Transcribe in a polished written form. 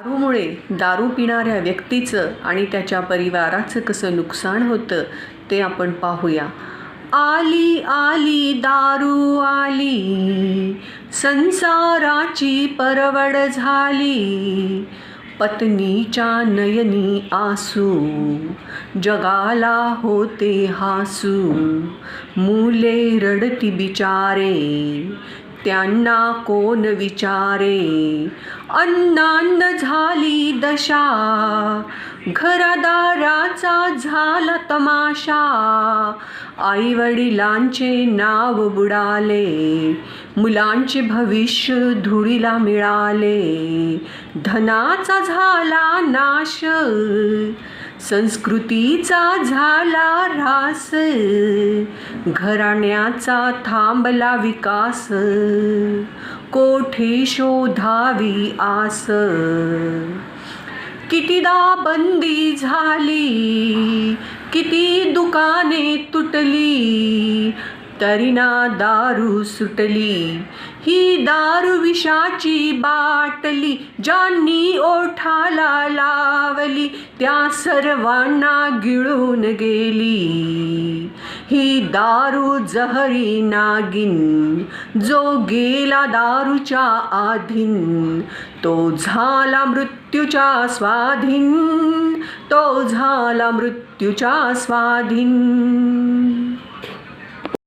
दारूमुळे दारू पिणाऱ्या व्यक्तीचं आणि त्याच्या परिवाराचं कसं नुकसान होतं ते आपण पाहूया. आली आली दारू आली, संसाराची परवड झाली. पत्नीच्या नयनी आसू, जगाला होते हासू. मुले रडती बिचारे, त्यांना कोण विचारे. अन्नान्न झाली दशा, घरादाराचा झाला तमाशा. आईवडिलांचे नाव बुडाले, मुलांचे भविष्य धुळीला मिळाले. धनाचा झाला नाश, संस्कृतीचा झाला ऱ्हास. घराण्याचा थांबला विकास, कोठे शोधावी आस. कितीदा बंदी झाली, किती दुकाने तुटली, तरी ना दारू सुटली. ही दारू विषाची बाटली, ज्यांनी ओठाला लावली त्या सर्वांना गिळून गेली. ही दारू जहरी नागिन, जो गेला दारूच्या आधीन, तो झाला मृत्यूच्या स्वाधीन, तो झाला मृत्यूच्या स्वाधीन.